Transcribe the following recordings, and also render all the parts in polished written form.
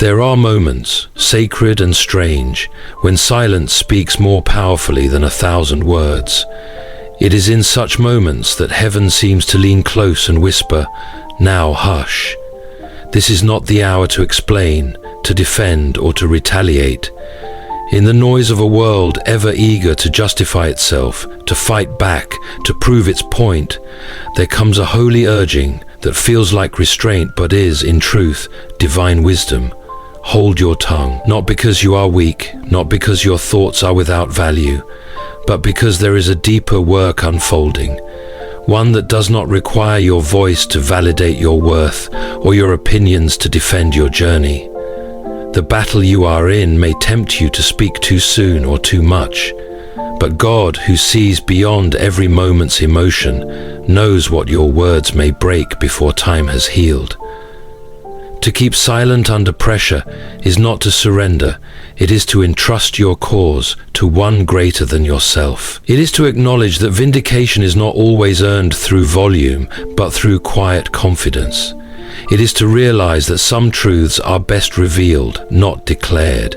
There are moments, sacred and strange, when silence speaks more powerfully than 1,000 words. It is in such moments that heaven seems to lean close and whisper, "Now hush." This is not the hour to explain, to defend, or to retaliate. In the noise of a world ever eager to justify itself, to fight back, to prove its point, there comes a holy urging that feels like restraint but is, in truth, divine wisdom. Hold your tongue, not because you are weak, not because your thoughts are without value, but because there is a deeper work unfolding, one that does not require your voice to validate your worth or your opinions to defend your journey. The battle you are in may tempt you to speak too soon or too much, but God, who sees beyond every moment's emotion, knows what your words may break before time has healed. To keep silent under pressure is not to surrender, it is to entrust your cause to one greater than yourself. It is to acknowledge that vindication is not always earned through volume, but through quiet confidence. It is to realize that some truths are best revealed, not declared.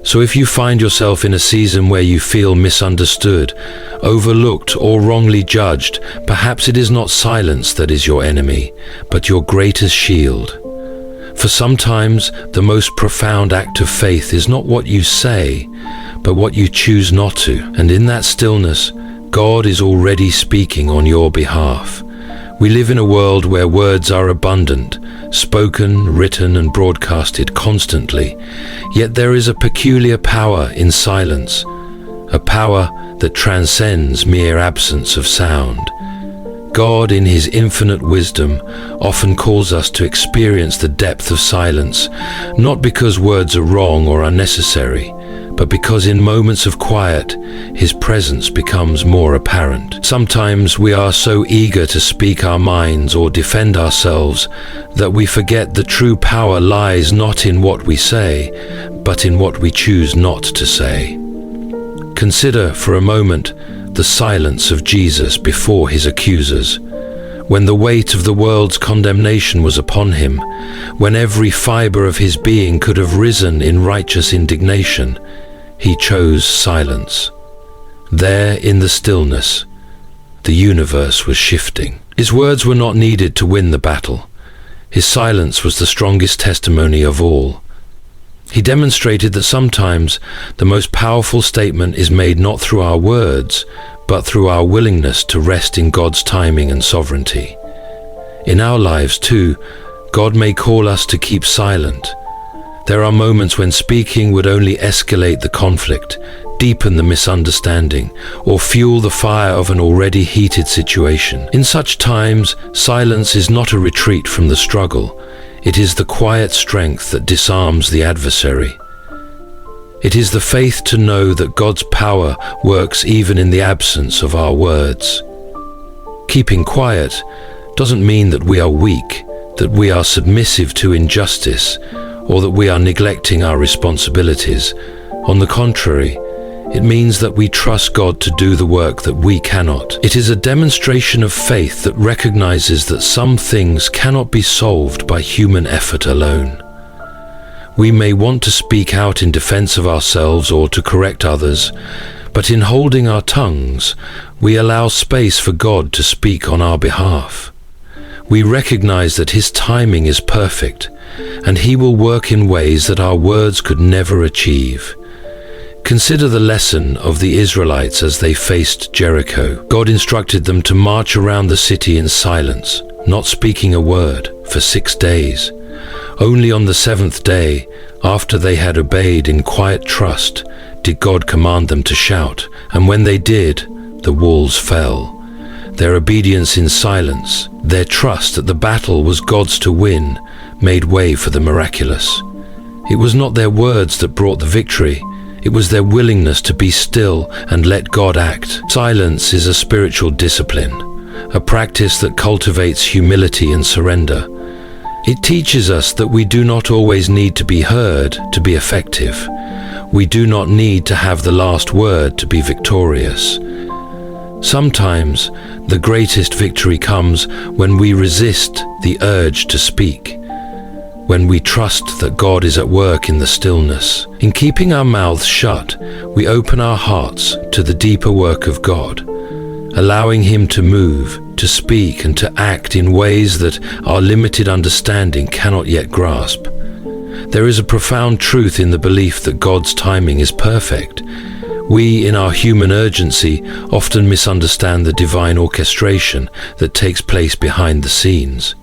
So if you find yourself in a season where you feel misunderstood, overlooked, or wrongly judged, perhaps it is not silence that is your enemy, but your greatest shield. For sometimes the most profound act of faith is not what you say, but what you choose not to. And in that stillness, God is already speaking on your behalf. We live in a world where words are abundant, spoken, written, and broadcasted constantly. Yet there is a peculiar power in silence, a power that transcends mere absence of sound. God, in his infinite wisdom, often calls us to experience the depth of silence, not because words are wrong or unnecessary, but because in moments of quiet, his presence becomes more apparent. Sometimes we are so eager to speak our minds or defend ourselves that we forget the true power lies not in what we say, but in what we choose not to say. Consider for a moment the silence of Jesus before his accusers. When the weight of the world's condemnation was upon him, when every fiber of his being could have risen in righteous indignation, he chose silence. There in the stillness, the universe was shifting. His words were not needed to win the battle. His silence was the strongest testimony of all. He demonstrated that sometimes the most powerful statement is made not through our words, but through our willingness to rest in God's timing and sovereignty. In our lives too, God may call us to keep silent. There are moments when speaking would only escalate the conflict, deepen the misunderstanding, or fuel the fire of an already heated situation. In such times, silence is not a retreat from the struggle. It is the quiet strength that disarms the adversary. It is the faith to know that God's power works even in the absence of our words. Keeping quiet doesn't mean that we are weak, that we are submissive to injustice, or that we are neglecting our responsibilities. On the contrary, it means that we trust God to do the work that we cannot. It is a demonstration of faith that recognizes that some things cannot be solved by human effort alone. We may want to speak out in defense of ourselves or to correct others, but in holding our tongues, we allow space for God to speak on our behalf. We recognize that his timing is perfect, and he will work in ways that our words could never achieve. Consider the lesson of the Israelites as they faced Jericho. God instructed them to march around the city in silence, not speaking a word, for 6 days. Only on the 7th day, after they had obeyed in quiet trust, did God command them to shout, and when they did, the walls fell. Their obedience in silence, their trust that the battle was God's to win, made way for the miraculous. It was not their words that brought the victory, it was their willingness to be still and let God act. Silence is a spiritual discipline, a practice that cultivates humility and surrender. It teaches us that we do not always need to be heard to be effective. We do not need to have the last word to be victorious. Sometimes the greatest victory comes when we resist the urge to speak. when we trust that God is at work in the stillness. In keeping our mouths shut, we open our hearts to the deeper work of God, allowing Him to move, to speak, and to act in ways that our limited understanding cannot yet grasp. There is a profound truth in the belief that God's timing is perfect. We, in our human urgency, often misunderstand the divine orchestration that takes place behind the scenes.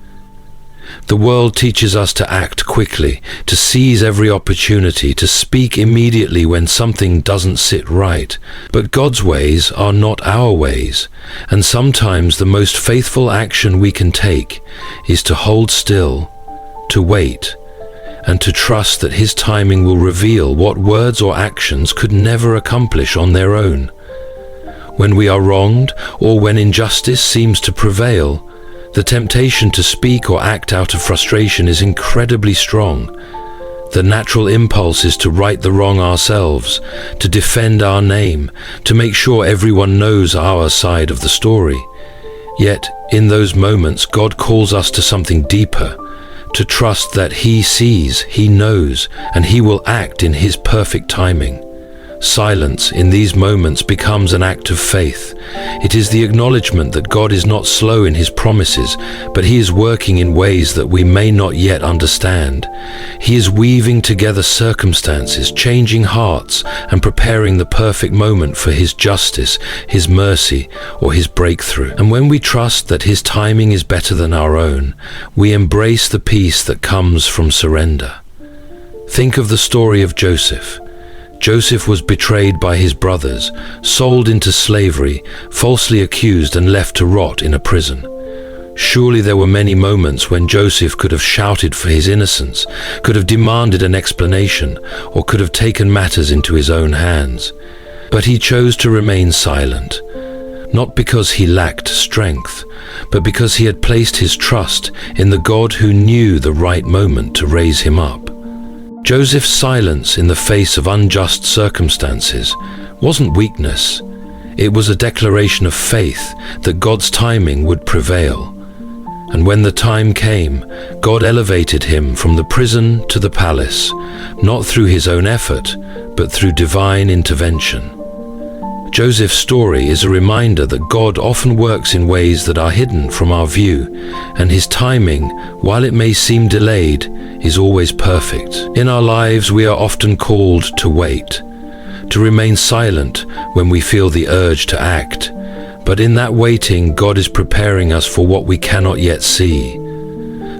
The world teaches us to act quickly, to seize every opportunity, to speak immediately when something doesn't sit right. But God's ways are not our ways, and sometimes the most faithful action we can take is to hold still, to wait, and to trust that His timing will reveal what words or actions could never accomplish on their own. When we are wronged, or when injustice seems to prevail, the temptation to speak or act out of frustration is incredibly strong. The natural impulse is to right the wrong ourselves, to defend our name, to make sure everyone knows our side of the story. Yet, in those moments, God calls us to something deeper, to trust that He sees, He knows, and He will act in His perfect timing. Silence in these moments becomes an act of faith. It is the acknowledgement that God is not slow in His promises, but He is working in ways that we may not yet understand. He is weaving together circumstances, changing hearts, and preparing the perfect moment for His justice, His mercy, or His breakthrough. And when we trust that His timing is better than our own, we embrace the peace that comes from surrender. Think of the story of Joseph. Joseph was betrayed by his brothers, sold into slavery, falsely accused, and left to rot in a prison. Surely there were many moments when Joseph could have shouted for his innocence, could have demanded an explanation, or could have taken matters into his own hands. But he chose to remain silent, not because he lacked strength, but because he had placed his trust in the God who knew the right moment to raise him up. Joseph's silence in the face of unjust circumstances wasn't weakness. It was a declaration of faith that God's timing would prevail. And when the time came, God elevated him from the prison to the palace, not through his own effort, but through divine intervention. Joseph's story is a reminder that God often works in ways that are hidden from our view, and His timing, while it may seem delayed, is always perfect. In our lives, we are often called to wait, to remain silent when we feel the urge to act. But in that waiting, God is preparing us for what we cannot yet see.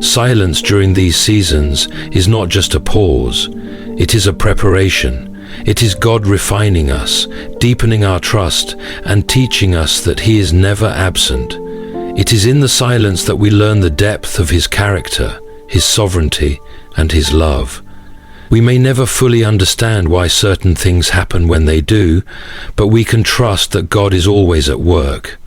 Silence during these seasons is not just a pause, it is a preparation. It is God refining us, deepening our trust, and teaching us that He is never absent. It is in the silence that we learn the depth of His character, His sovereignty, and His love. We may never fully understand why certain things happen when they do, but we can trust that God is always at work.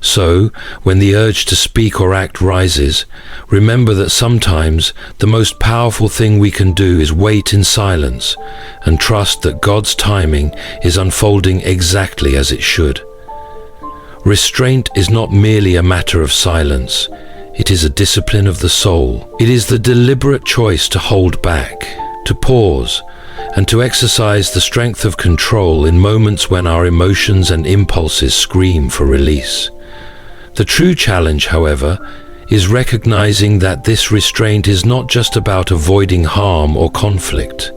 So, when the urge to speak or act rises, remember that sometimes the most powerful thing we can do is wait in silence and trust that God's timing is unfolding exactly as it should. Restraint is not merely a matter of silence. It is a discipline of the soul. It is the deliberate choice to hold back, to pause, and to exercise the strength of control in moments when our emotions and impulses scream for release. The true challenge, however, is recognizing that this restraint is not just about avoiding harm or conflict.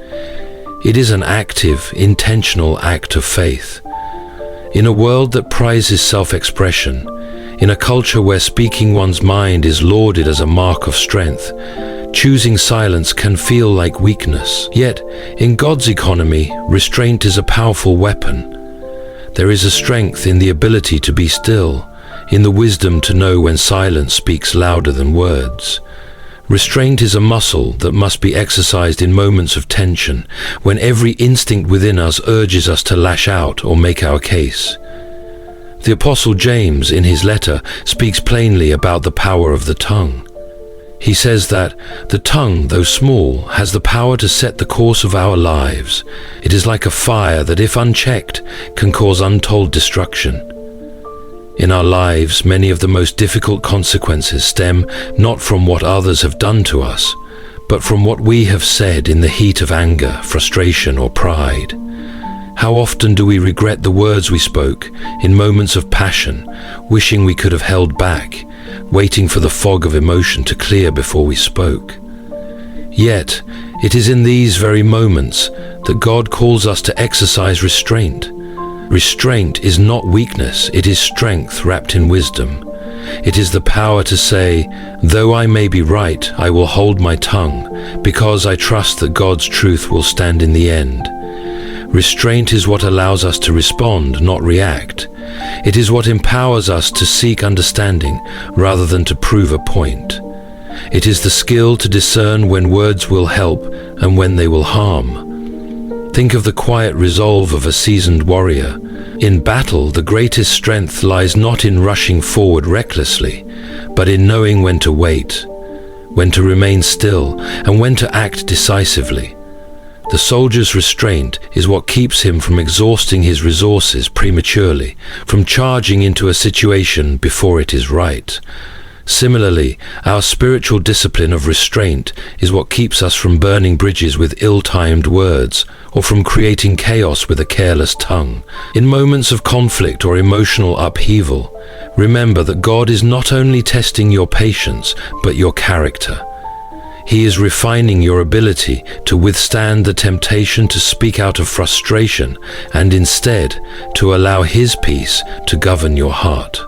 It is an active, intentional act of faith. In a world that prizes self-expression, in a culture where speaking one's mind is lauded as a mark of strength, choosing silence can feel like weakness. Yet, in God's economy, restraint is a powerful weapon. There is a strength in the ability to be still, in the wisdom to know when silence speaks louder than words. Restraint is a muscle that must be exercised in moments of tension, when every instinct within us urges us to lash out or make our case. The Apostle James, in his letter, speaks plainly about the power of the tongue. He says that the tongue, though small, has the power to set the course of our lives. It is like a fire that, if unchecked, can cause untold destruction. In our lives, many of the most difficult consequences stem not from what others have done to us, but from what we have said in the heat of anger, frustration, or pride. How often do we regret the words we spoke in moments of passion, wishing we could have held back, waiting for the fog of emotion to clear before we spoke? Yet, it is in these very moments that God calls us to exercise restraint. Restraint is not weakness, it is strength wrapped in wisdom. It is the power to say, though I may be right, I will hold my tongue, because I trust that God's truth will stand in the end. Restraint is what allows us to respond, not react. It is what empowers us to seek understanding rather than to prove a point. It is the skill to discern when words will help and when they will harm. Think of the quiet resolve of a seasoned warrior. In battle, the greatest strength lies not in rushing forward recklessly, but in knowing when to wait, when to remain still, and when to act decisively. The soldier's restraint is what keeps him from exhausting his resources prematurely, from charging into a situation before it is right. Similarly, our spiritual discipline of restraint is what keeps us from burning bridges with ill-timed words, or from creating chaos with a careless tongue. In moments of conflict or emotional upheaval, remember that God is not only testing your patience, but your character. He is refining your ability to withstand the temptation to speak out of frustration and instead to allow His peace to govern your heart.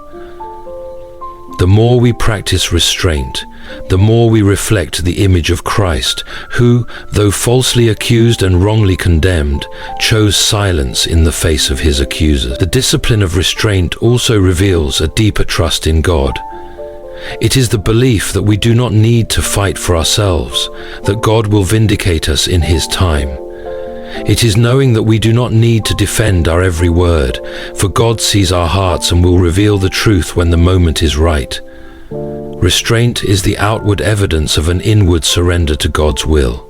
The more we practice restraint, the more we reflect the image of Christ, who, though falsely accused and wrongly condemned, chose silence in the face of his accusers. The discipline of restraint also reveals a deeper trust in God. It is the belief that we do not need to fight for ourselves, that God will vindicate us in His time. It is knowing that we do not need to defend our every word, for God sees our hearts and will reveal the truth when the moment is right. Restraint is the outward evidence of an inward surrender to God's will.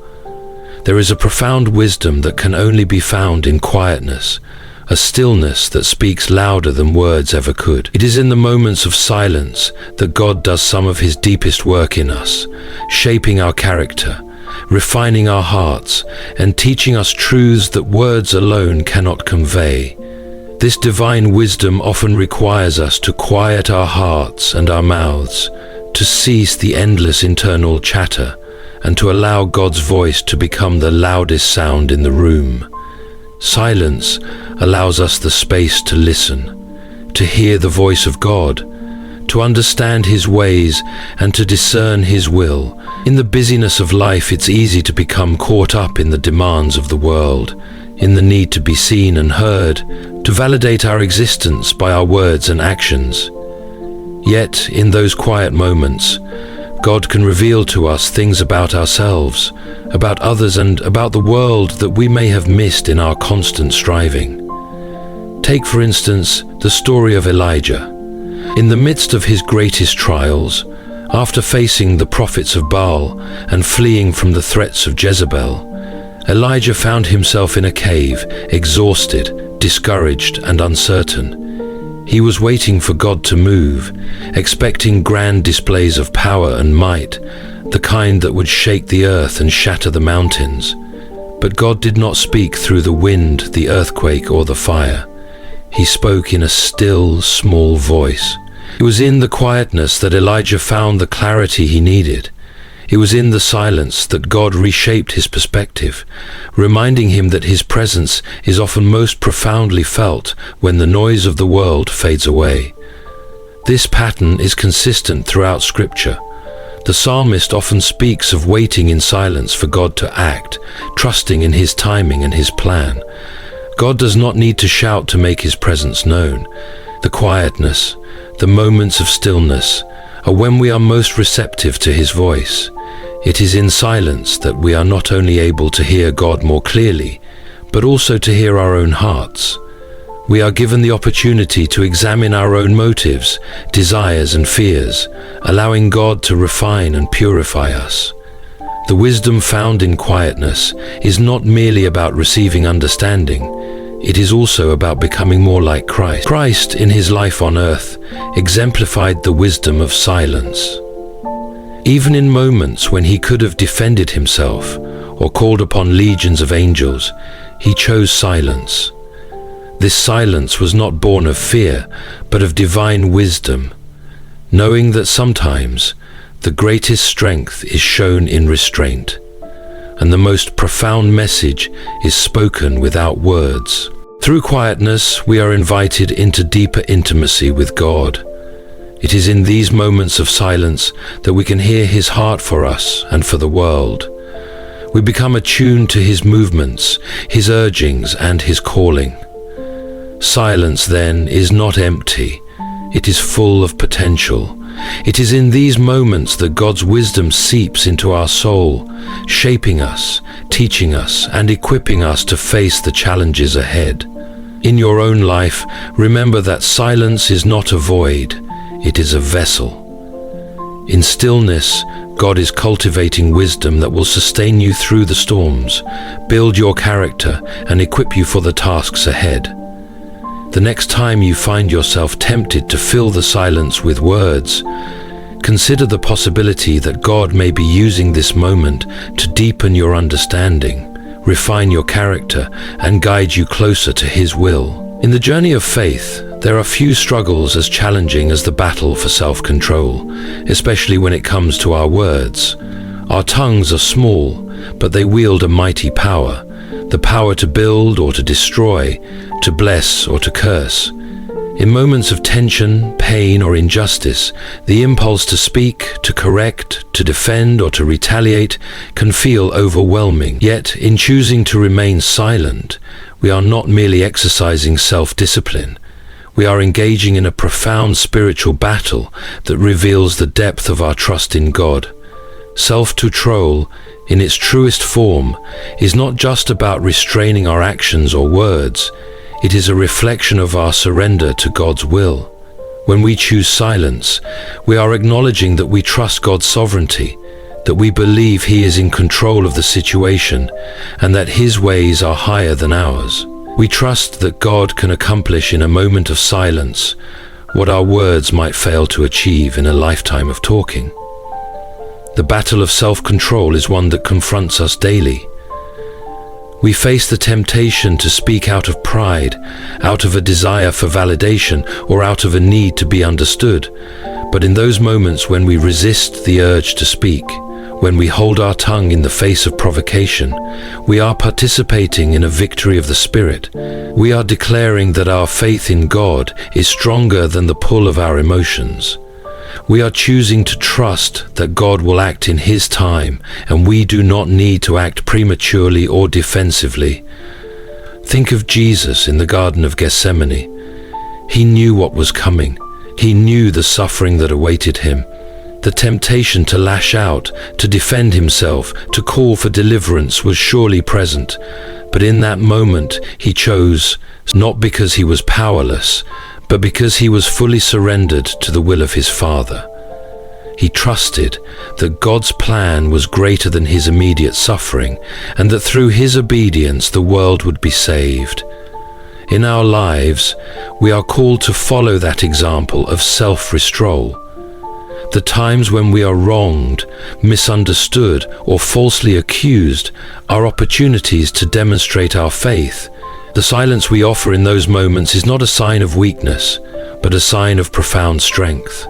There is a profound wisdom that can only be found in quietness, a stillness that speaks louder than words ever could. It is in the moments of silence that God does some of His deepest work in us, shaping our character, refining our hearts, and teaching us truths that words alone cannot convey. This divine wisdom often requires us to quiet our hearts and our mouths, to cease the endless internal chatter, and to allow God's voice to become the loudest sound in the room. Silence allows us the space to listen, to hear the voice of God, to understand His ways, and to discern His will. In the busyness of life, it's easy to become caught up in the demands of the world, in the need to be seen and heard, to validate our existence by our words and actions. Yet, in those quiet moments, God can reveal to us things about ourselves, about others, and about the world that we may have missed in our constant striving. Take, for instance, the story of Elijah. In the midst of his greatest trials, after facing the prophets of Baal and fleeing from the threats of Jezebel, Elijah found himself in a cave, exhausted, discouraged, and uncertain. He was waiting for God to move, expecting grand displays of power and might, the kind that would shake the earth and shatter the mountains. But God did not speak through the wind, the earthquake, or the fire. He spoke in a still, small voice. It was in the quietness that Elijah found the clarity he needed. It was in the silence that God reshaped his perspective, reminding him that His presence is often most profoundly felt when the noise of the world fades away. This pattern is consistent throughout Scripture. The psalmist often speaks of waiting in silence for God to act, trusting in His timing and His plan. God does not need to shout to make His presence known. The quietness, the moments of stillness, are when we are most receptive to His voice. It is in silence that we are not only able to hear God more clearly, but also to hear our own hearts. We are given the opportunity to examine our own motives, desires, and fears, allowing God to refine and purify us. The wisdom found in quietness is not merely about receiving understanding. It is also about becoming more like Christ. Christ, in His life on earth, exemplified the wisdom of silence. Even in moments when he could have defended himself or called upon legions of angels, he chose silence. This silence was not born of fear, but of divine wisdom, knowing that sometimes the greatest strength is shown in restraint, and the most profound message is spoken without words. Through quietness, we are invited into deeper intimacy with God. It is in these moments of silence that we can hear his heart for us and for the world. We become attuned to his movements, his urgings, and his calling. Silence, then, is not empty. It is full of potential. It is in these moments that God's wisdom seeps into our soul, shaping us, teaching us, and equipping us to face the challenges ahead. In your own life, remember that silence is not a void, it is a vessel. In stillness, God is cultivating wisdom that will sustain you through the storms, build your character, and equip you for the tasks ahead. The next time you find yourself tempted to fill the silence with words, consider the possibility that God may be using this moment to deepen your understanding, refine your character, and guide you closer to his will. In the journey of faith, there are few struggles as challenging as the battle for self-control, especially when it comes to our words. Our tongues are small, but they wield a mighty power, the power to build or to destroy, to bless or to curse. In moments of tension, pain, or injustice, the impulse to speak, to correct, to defend, or to retaliate can feel overwhelming. Yet, in choosing to remain silent, we are not merely exercising self-discipline. We are engaging in a profound spiritual battle that reveals the depth of our trust in God. Self-control, in its truest form, is not just about restraining our actions or words. It is a reflection of our surrender to God's will. When we choose silence, we are acknowledging that we trust God's sovereignty, that we believe he is in control of the situation, and that his ways are higher than ours. We trust that God can accomplish in a moment of silence what our words might fail to achieve in a lifetime of talking. The battle of self-control is one that confronts us daily. We face the temptation to speak out of pride, out of a desire for validation, or out of a need to be understood. But in those moments when we resist the urge to speak, when we hold our tongue in the face of provocation, we are participating in a victory of the Spirit. We are declaring that our faith in God is stronger than the pull of our emotions. We are choosing to trust that God will act in his time, and we do not need to act prematurely or defensively. Think of Jesus in the Garden of Gethsemane. He knew what was coming. He knew the suffering that awaited him. The temptation to lash out, to defend himself, to call for deliverance was surely present. But in that moment, he chose, not because he was powerless, but because he was fully surrendered to the will of his Father. He trusted that God's plan was greater than his immediate suffering, and that through his obedience the world would be saved. In our lives, we are called to follow that example of self-restraint. The times when we are wronged, misunderstood, or falsely accused are opportunities to demonstrate our faith. The silence we offer in those moments is not a sign of weakness, but a sign of profound strength.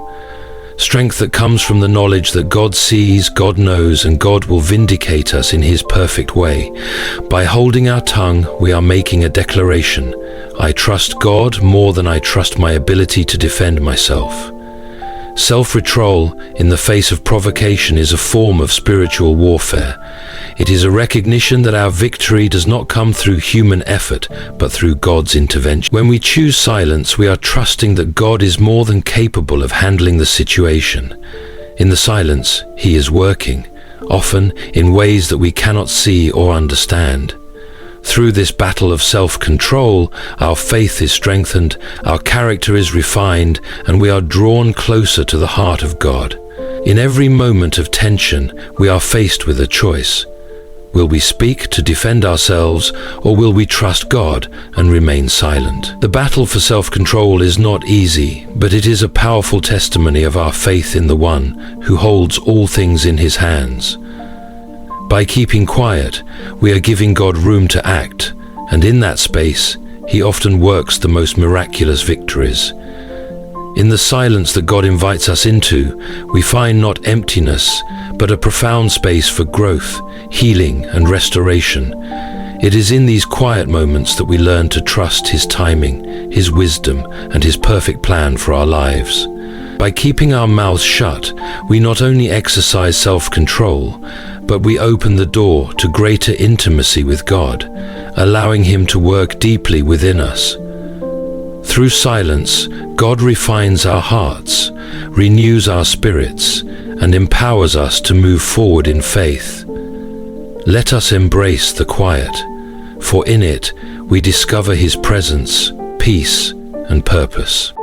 Strength that comes from the knowledge that God sees, God knows, and God will vindicate us in his perfect way. By holding our tongue, we are making a declaration. I trust God more than I trust my ability to defend myself. Self-control in the face of provocation is a form of spiritual warfare. It is a recognition that our victory does not come through human effort, but through God's intervention. When we choose silence, we are trusting that God is more than capable of handling the situation. In the silence, he is working, often in ways that we cannot see or understand. Through this battle of self-control, our faith is strengthened, our character is refined, and we are drawn closer to the heart of God. In every moment of tension, we are faced with a choice. Will we speak to defend ourselves, or will we trust God and remain silent? The battle for self-control is not easy, but it is a powerful testimony of our faith in the One who holds all things in his hands. By keeping quiet, we are giving God room to act, and in that space, he often works the most miraculous victories. In the silence that God invites us into, we find not emptiness, but a profound space for growth, healing, and restoration. It is in these quiet moments that we learn to trust his timing, his wisdom, and his perfect plan for our lives. By keeping our mouths shut, we not only exercise self-control, but we open the door to greater intimacy with God, allowing him to work deeply within us. Through silence, God refines our hearts, renews our spirits, and empowers us to move forward in faith. Let us embrace the quiet, for in it we discover his presence, peace, and purpose.